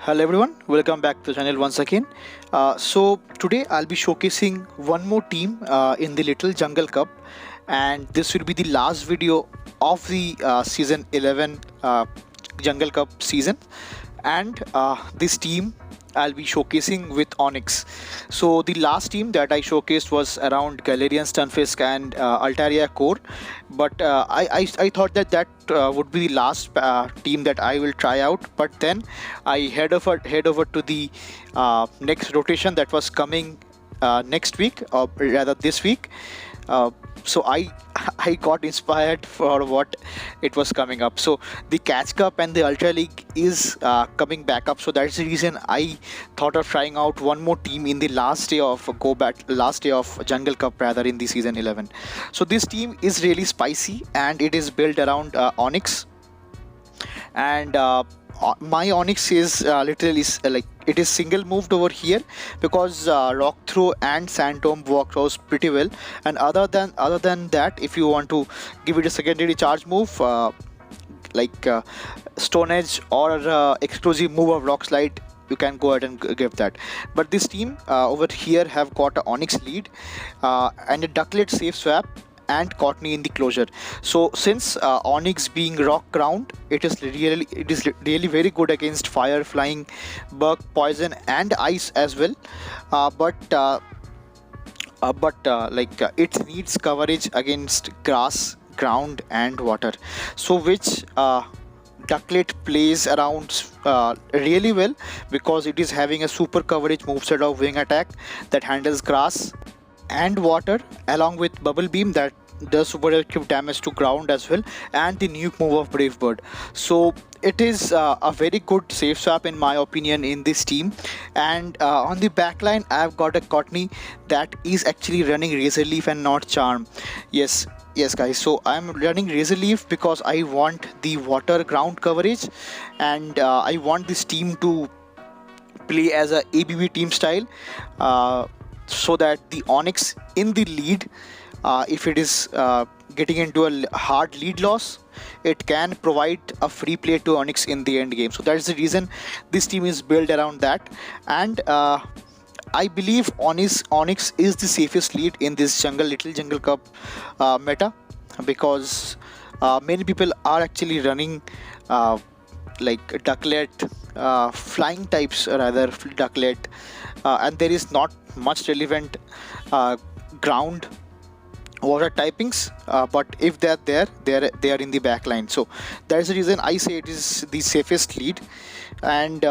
Hello everyone, welcome back to the channel once again. So today I'll be showcasing one more team in the Little Jungle Cup, and this will be the last video of the Season 11 Jungle Cup season. And this team I'll be showcasing with Onix. So the last team that I showcased was around Galarian, Stunfisk and Altaria core, but I thought that would be the last team that I will try out. But then I head over to the next rotation that was coming next week, or rather this week. So I got inspired for what it was coming up. So the Catch Cup and the Ultra League is coming back up. So that's the reason I thought of trying out one more team in the last day of Jungle Cup, rather, in the Season 11. So this team is really spicy and it is built around Onix. And my Onix is literally like it is single moved over here because Rock Throw and Sand Tomb works pretty well. And other than that, if you want to give it a secondary charge move like Stone Edge or exclusive move of Rock Slide, you can go ahead and give that. But this team over here have got an Onix lead and a Ducklett safe swap and Cottonee in the closure. So since Onix being rock ground, it is really very good against fire, flying, bug, poison and ice as well. But it needs coverage against grass, ground and water, so which Ducklett plays around really well, because it is having a super coverage moveset of Wing Attack that handles grass and water, along with Bubble Beam that does super active damage to ground as well, and the nuke move of B.Bird. So it is a very good safe swap in my opinion in this team. And on the backline I've got a Cottonee that is actually running Razor Leaf and not Charm. Yes guys, so I'm running Razor Leaf because I want the water ground coverage, and I want this team to play as a ABB team style, so that the Onix in the lead, if it is getting into a hard lead loss, it can provide a free play to Onix in the end game. So that's the reason this team is built around that. And I believe Onix is the safest lead in this Little Jungle Cup meta, because many people are actually running like Ducklett, flying types, rather Ducklett, and there is not much relevant ground water typings, but if they are there, they are in the back line. So that's the reason I say it is the safest lead. And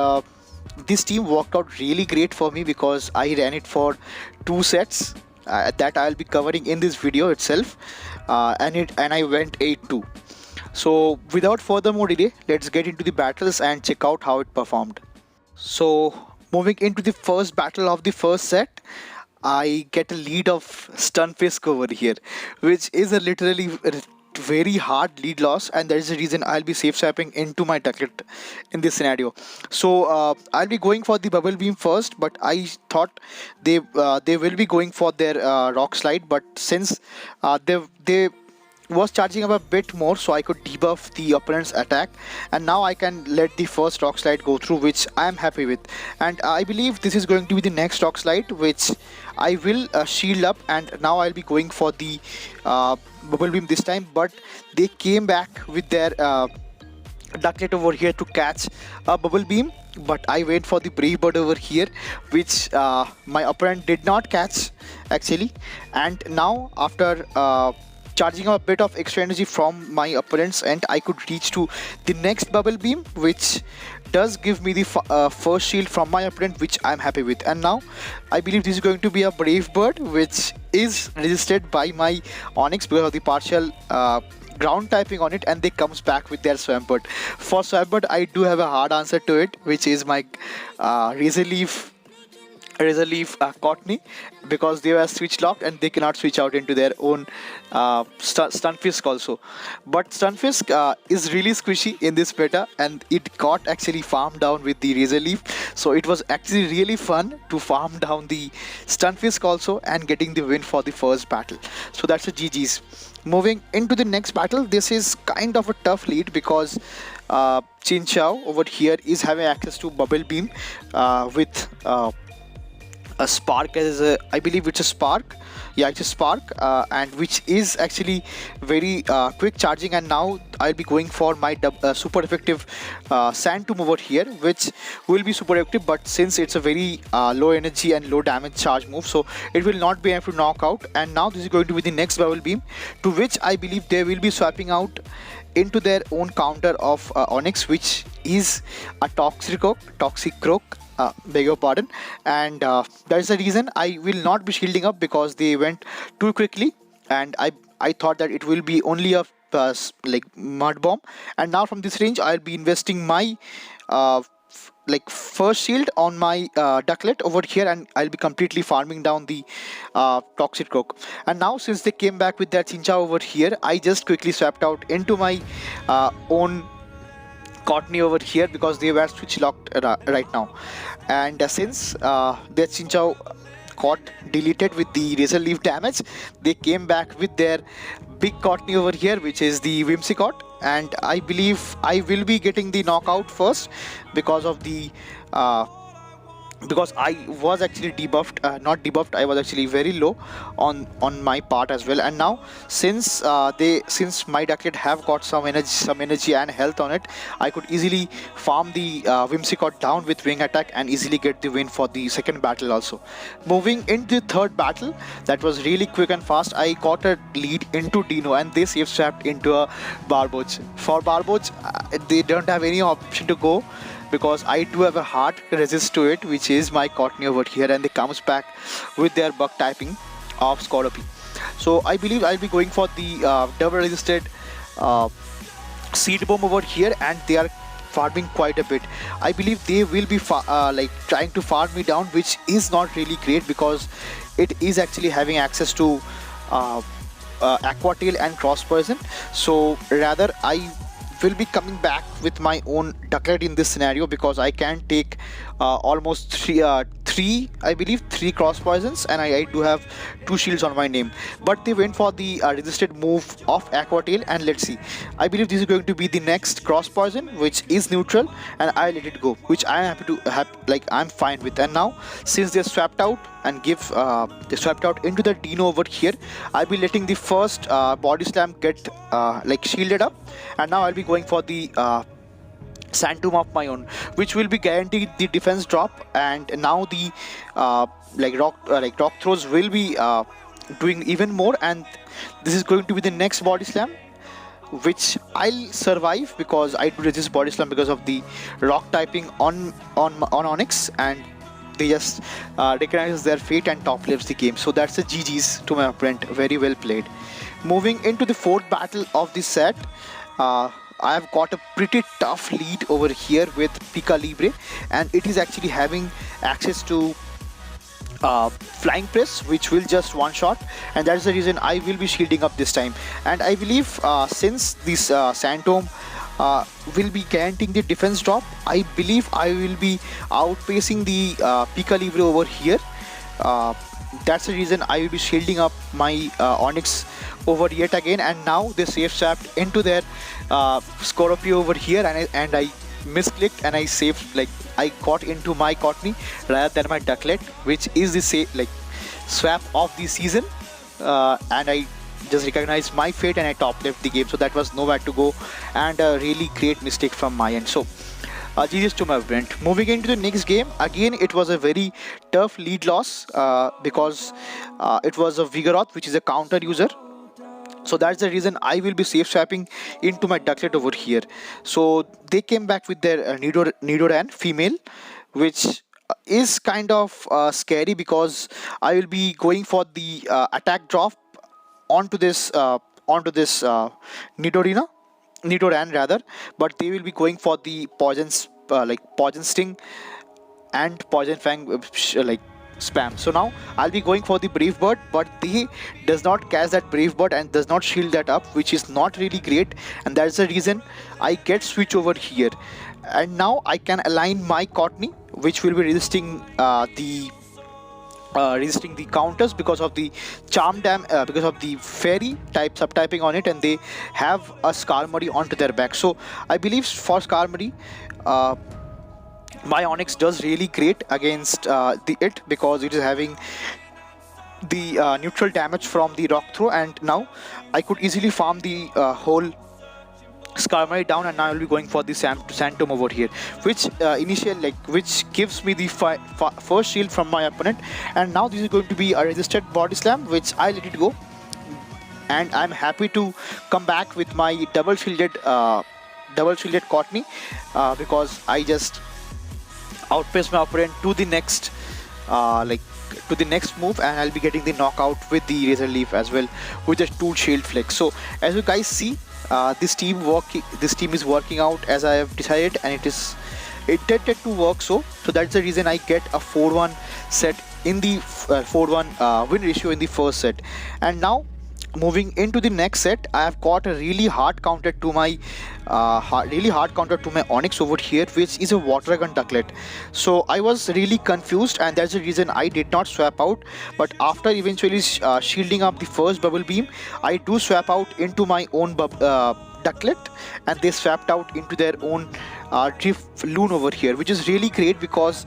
this team worked out really great for me because I ran it for 2 sets that I'll be covering in this video itself, and I went 8-2. So without further more delay, let's get into the battles and check out how it performed. So moving into the first battle of the first set, I get a lead of Stunfisk over here, which is a literally very hard lead loss, and that is the reason I'll be safe swapping into my Ducklett in this scenario. So I'll be going for the Bubble Beam first, but I thought they will be going for their Rock Slide, but since they was charging up a bit more, so I could debuff the opponent's attack, and now I can let the first Rock Slide go through, which I am happy with. And I believe this is going to be the next Rock Slide, which I will shield up, and now I'll be going for the Bubble Beam this time. But they came back with their Ducklett over here to catch a Bubble Beam, but I went for the Brave Bird over here, which my opponent did not catch actually. And now after charging up a bit of extra energy from my opponents, and I could reach to the next Bubble Beam, which does give me the first shield from my opponent, which I'm happy with. And now I believe this is going to be a Brave Bird, which is resisted by my Onix because of the partial ground typing on it, and they comes back with their Swampert. For Swampert, I do have a hard answer to it, which is my Razor Leaf Cottonee, because they were switch locked and they cannot switch out into their own Stunfisk also. But Stunfisk is really squishy in this meta, and it got actually farmed down with the Razor Leaf. So it was actually really fun to farm down the Stunfisk also and getting the win for the first battle. So that's a GG's. Moving into the next battle, this is kind of a tough lead because Chinchou over here is having access to Bubble Beam with a spark as a, I believe it's a spark. Yeah, it's a spark, and which is actually very quick charging. And now I'll be going for my super effective Sand Tomb over here, which will be super effective, but since it's a very low energy and low damage charge move, so it will not be able to knock out. And now this is going to be the next Bubble Beam, to which I believe they will be swapping out into their own counter of Onix, which is a Toxic Croak, beg your pardon. And that's the reason I will not be shielding up, because they went too quickly, and I thought that it will be only a like mud bomb. And now from this range I'll be investing my like first shield on my Ducklett over here, and I'll be completely farming down the Toxic Croak. And now since they came back with their Chinchou over here, I just quickly swapped out into my own Cottonee over here, because they were switch locked right now. And since their Chinchou got deleted with the Razor Leaf damage, they came back with their big Cottonee over here, which is the Whimsicott. And I believe I will be getting the knockout first, because of the because I was actually debuffed, not debuffed, I was actually very low on my part as well. And now since my Ducklett have got some energy and health on it, I could easily farm the Whimsicott down with Wing Attack and easily get the win for the second battle also. Moving into the third battle, that was really quick and fast. I got a lead into Deino, and they safe swapped into a Barboach. For Barboach, they don't have any option to go, because I do have a hard resist to it, which is my Cottonee over here, and they comes back with their bug typing of Scorpion. So I believe I'll be going for the double resisted Seed Bomb over here, and they are farming quite a bit. I believe they will be like trying to farm me down, which is not really great, because it is actually having access to Aqua Tail and Cross Poison. So rather I will be coming back with my own Ducklett in this scenario, because I can take almost three I believe three Cross Poisons, and I do have 2 shields on my name. But they went for the resisted move of Aqua Tail, and let's see, I believe this is going to be the next Cross Poison, which is neutral, and I let it go, which I am happy to have, like I'm fine with. And now since they swapped out and they swapped out into the Deino over here, I'll be letting the first Body Slam get like shielded up, and now I'll be going for the Sand Tomb of my own, which will be guaranteed the defense drop. And now the like rock throws will be doing even more, and this is going to be the next Body Slam, which I'll survive, because I do resist Body Slam because of the rock typing on Onix, and they just recognize their fate and top lives the game. So that's a GG's to my opponent. Very well played. Moving into the fourth battle of this set, I have got a pretty tough lead over here with Pika Libre, and it is actually having access to Flying Press, which will just one shot, and that is the reason I will be shielding up this time. And I believe since this Sand Tomb will be guaranteeing the defense drop, I believe I will be outpacing the Pika Libre over here. That's the reason I will be shielding up my Onix over yet again. And now they safe swapped into their Scorpio over here, and I misclicked, and I saved, like I got into my Cottonee rather than my Ducklett, which is the swap of the season, and I just recognized my fate and I top left the game. So that was nowhere to go, and a really great mistake from my end. So GG's to my opponent. Moving into the next game, again it was a very tough lead loss, because it was a Vigoroth, which is a counter user. So that's the reason I will be safe swapping into my Ducklett over here. So they came back with their Nidoran female, which is kind of scary, because I will be going for the attack drop onto this Nidoran rather, but they will be going for the poisons, like Poison Sting and Poison Fang, like spam. So now I'll be going for the Brave Bird, but they does not catch that Brave Bird and does not shield that up, which is not really great, and that's the reason I get switch over here. And now I can align my Cottonee, which will be resisting the resisting the counters because of the because of the fairy type subtyping on it, and they have a Skarmory onto their back. So I believe for Skarmory, uh, my Onix does really great against it, because it is having the neutral damage from the rock throw, and now I could easily farm the whole Skarmory down, and now I will be going for the Sandtomb over here, which which gives me the first shield from my opponent. And now this is going to be a resisted body slam, which I let it go, and I'm happy to come back with my double shielded Cottonee, because I just outpaced my opponent to the next to the next move, and I'll be getting the knockout with the Razor Leaf as well with the 2 shield flex. So as you guys see, this team is working out as I have decided, and it did to work. So that's the reason I get a 4-1 set in the 4-1 win ratio in the first set. And now moving into the next set, I have got a really hard counter to my Onix over here, which is a Water Gun Ducklett. So I was really confused, and that's the reason I did not swap out. But after eventually shielding up the first Bubble Beam, I do swap out into my own Ducklett, and they swapped out into their own Drifloon over here, which is really great, because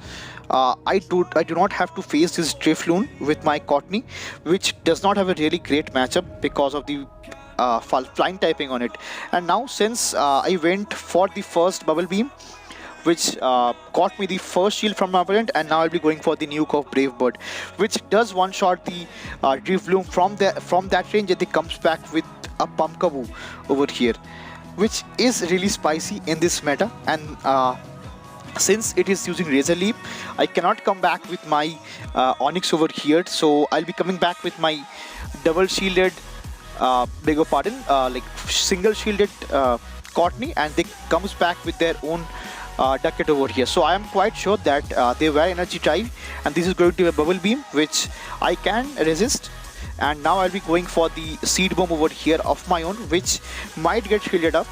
I do not have to face this Drifloon with my Cottonee, which does not have a really great matchup because of the flying typing on it. And now since I went for the first Bubble Beam, which got me the first shield from my opponent, and now I'll be going for the nuke of B.Bird, which does one-shot the Drifloon from that range, and it comes back with a Pumpkaboo over here, which is really spicy in this meta. And since it is using Razor Leap, I cannot come back with my Onix over here, so I'll be coming back with my double shielded single shielded Cottonee, and they comes back with their own Ducklett over here. So I am quite sure that they were energy type, and this is going to be a Bubble Beam which I can resist. And now I'll be going for the Seed Bomb over here of my own, which might get shielded up,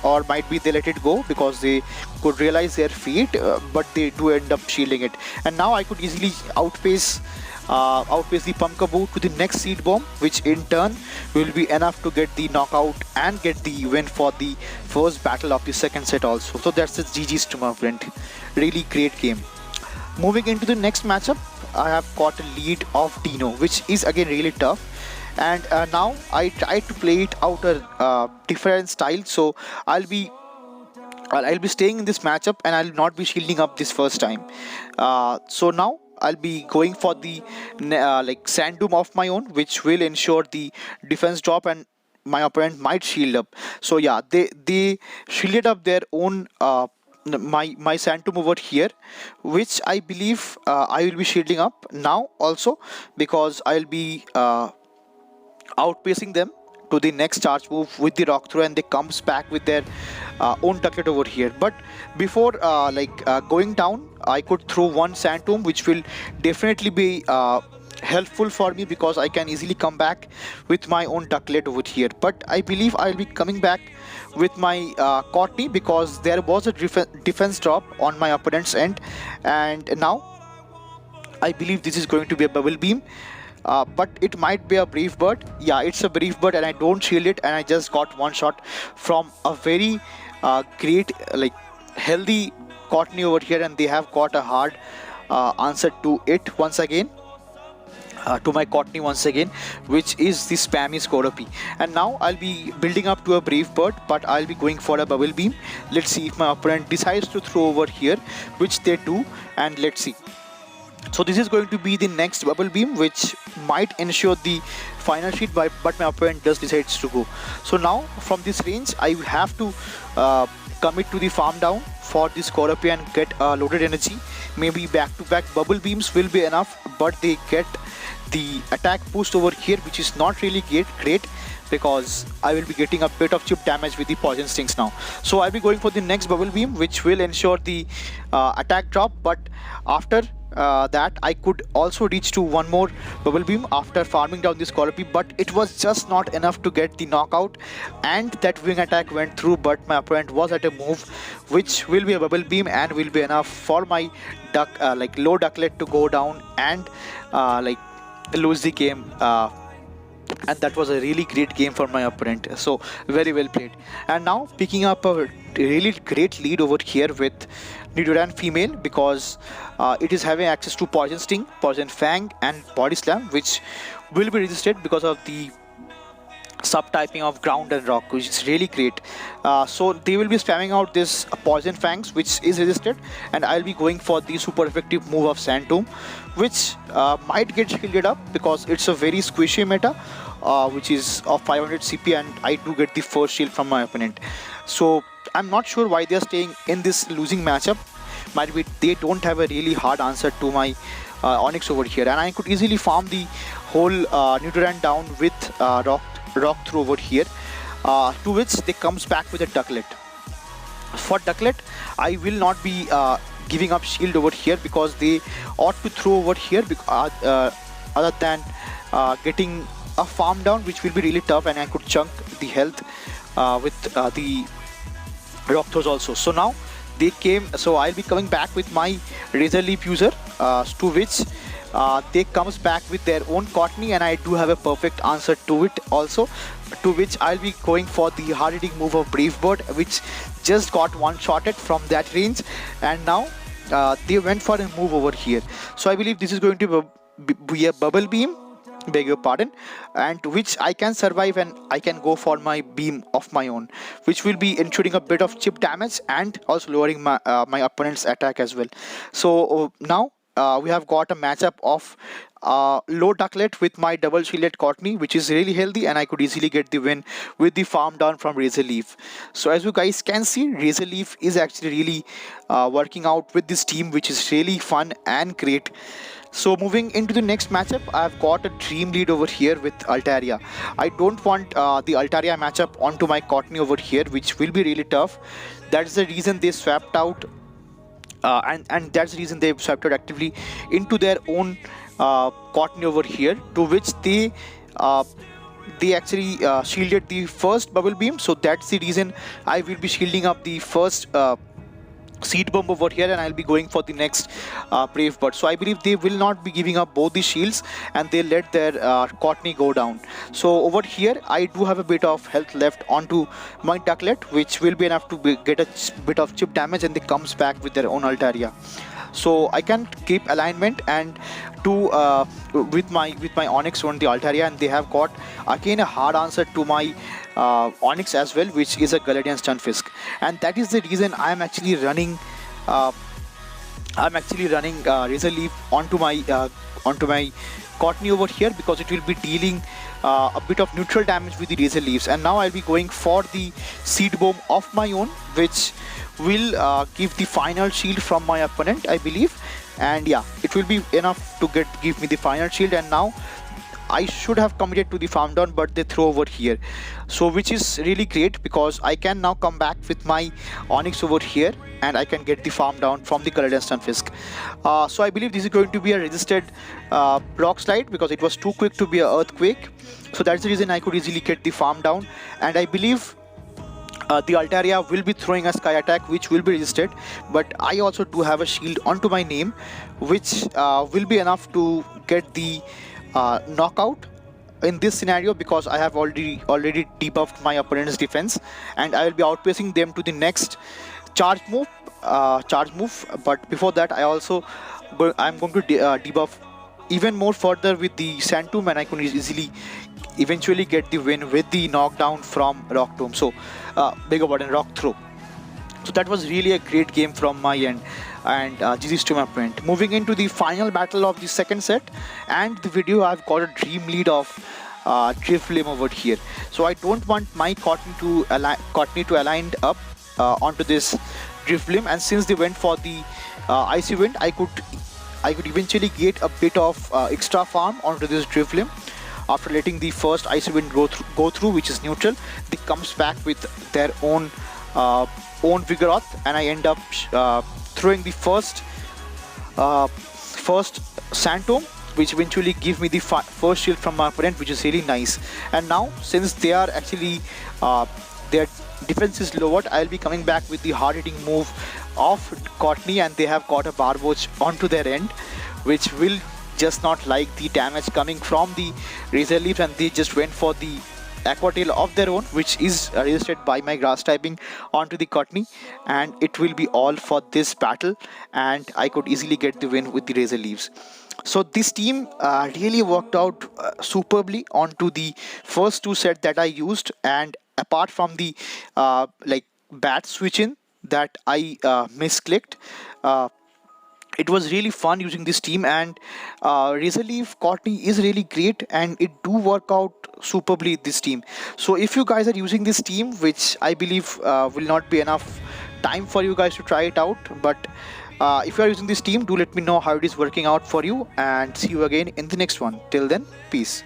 or might be they let it go because they could realize their feet, but they do end up shielding it. And now I could easily outpace the Pumpkaboo to the next Seed Bomb, which in turn will be enough to get the knockout and get the win for the first battle of the second set also. So that's the GG's to my friend. Really great game. Moving into the next matchup, I have got a lead of Deino, which is again really tough. And now I try to play it out a different style, so I'll be staying in this matchup, and I'll not be shielding up this first time. So now I'll be going for the Sand Doom of my own, which will ensure the defense drop, and my opponent might shield up. So yeah, they shielded up their own my Sand Doom over here, which I believe I will be shielding up now also, because I'll be outpacing them to the next charge move with the rock throw, and they comes back with their own Ducklett over here. But before going down, I could throw one Sand Tomb, which will definitely be helpful for me, because I can easily come back with my own Ducklett over here. But I believe I'll be coming back with my Cottonee, because there was a defense drop on my opponent's end, and now I believe this is going to be a Bubble Beam. But it might be a B.Bird. Yeah, it's a B.Bird, and I don't shield it, and I just got one shot from a very great healthy Cottonee over here, and they have got a hard answer to it once again. To my Cottonee once again, which is the spammy Scorpy. And now I'll be building up to a B.Bird, but I'll be going for a Bubble Beam. Let's see if my opponent decides to throw over here, which they do, and let's see. So this is going to be the next Bubble Beam, which might ensure the final sheet, but my opponent just decides to go. So now from this range, I have to commit to the farm down for this Scorpy and get loaded energy. Maybe back-to-back Bubble Beams will be enough, but they get the attack boost over here, which is not really great, because I will be getting a bit of chip damage with the Poison Stings now. So I'll be going for the next Bubble Beam, which will ensure the attack drop, but after that I could also reach to one more Bubble Beam after farming down this Colopy, but it was just not enough to get the knockout, and that Wing Attack went through, but my opponent was at a move which will be a Bubble Beam and will be enough for my low Ducklett to go down and lose the game. And that was a really great game for my opponent, so very well played. And now picking up a really great lead over here with Nidoran female, because it is having access to Poison Sting, Poison Fang and Body Slam, which will be resisted because of the subtyping of ground and rock, which is really great. So they will be spamming out this Poison Fangs, which is resisted, and I'll be going for the super effective move of Sand Tomb, which might get shielded up because it's a very squishy meta, which is of 500 CP, and I do get the first shield from my opponent. So I'm not sure why they're staying in this losing matchup. Might be they don't have a really hard answer to my Onix over here, and I could easily farm the whole Nidoran down with rock throw over here, to which they comes back with a Ducklett. For Ducklett, I will not be giving up shield over here because they ought to throw over here, other than getting a farm down, which will be really tough, and I could chunk the health with the rock throws also. So now they came, so I'll be coming back with my Razor Leaf user, to which they comes back with their own Cottonee, and I do have a perfect answer to it also, to which I'll be going for the hard-hitting move of B.Bird, which just got one-shotted from that range, and now they went for a move over here. So I believe this is going to be a Bubble Beam, beg your pardon, and which I can survive, and I can go for my beam of my own, which will be ensuring a bit of chip damage and also lowering my opponent's attack as well. So now we have got a matchup of low Ducklett with my double shielded Cottonee, which is really healthy, and I could easily get the win with the farm down from Razor Leaf. So as you guys can see, Razor Leaf is actually really working out with this team, which is really fun and great. So moving into the next matchup, I've got a dream lead over here with Altaria. I don't want the Altaria matchup onto my Cottonee over here, which will be really tough. That's the reason they swapped out, and that's the reason they swapped out actively into their own Cottonee over here, to which they actually shielded the first Bubble Beam. So that's the reason I will be shielding up the first Seed Bomb over here, and I'll be going for the next Brave Bird. So I believe they will not be giving up both the shields, and they let their Cottonee go down. So over here I do have a bit of health left onto my Ducklett, which will be enough to get a bit of chip damage, and they comes back with their own Altaria. So I can keep alignment and do with my Onix on the Altaria, and they have got again a hard answer to my Onix as well, which is a Galarian G.Fisk, and that is the reason I'm actually running Razor Leaf onto my Cottonee over here, because it will be dealing a bit of neutral damage with the Razor Leaves. And now I'll be going for the Seed Bomb of my own, which will give the final shield from my opponent, I believe. And yeah, it will be enough to give me the final shield. And now I should have committed to the farm down, but they throw over here, so which is really great, because I can now come back with my Onix over here, and I can get the farm down from the Galarian G.Fisk. So I believe this is going to be a resisted rock slide, because it was too quick to be an earthquake. So that's the reason I could easily get the farm down, and I believe the Altaria will be throwing a Sky Attack, which will be resisted, but I also do have a shield onto my name, which will be enough to get the knockout in this scenario, because I have already debuffed my opponent's defense, and I will be outpacing them to the next charge move. But before that, I'm going to debuff even more further with the Sand Tomb, and I can eventually get the win with the knockdown from Rock Tomb. So bigger and Rock Throw. So that was really a great game from my end, and GG's to my opponent. Moving into the final battle of the second set and the video, I've got a dream lead of Drifloon over here. So I don't want my Cottonee to align up onto this Drifloon, and since they went for the Icy Wind, I could eventually get a bit of extra farm onto this Drifloon. After letting the first Icy Wind go through, which is neutral, they comes back with their own Vigoroth, and I end up throwing the first first Sandtom, which eventually give me the first shield from my opponent, which is really nice. And now, since they are actually their defense is lowered, I'll be coming back with the hard-hitting move of Cottonee, and they have got a Barboach onto their end, which will just not like the damage coming from the Razor Leaves, and they just went for the Aqua Tail of their own, which is resisted by my grass typing onto the Cottonee, and it will be all for this battle, and I could easily get the win with the Razor Leaves. So this team really worked out superbly onto the first two sets that I used, and apart from the like bat switch in that I misclicked, it was really fun using this team. And Razor Leaf Cottonee is really great, and it do work out superbly this team. So if you guys are using this team, which I believe will not be enough time for you guys to try it out, but if you are using this team, do let me know how it is working out for you, and see you again in the next one. Till then, peace.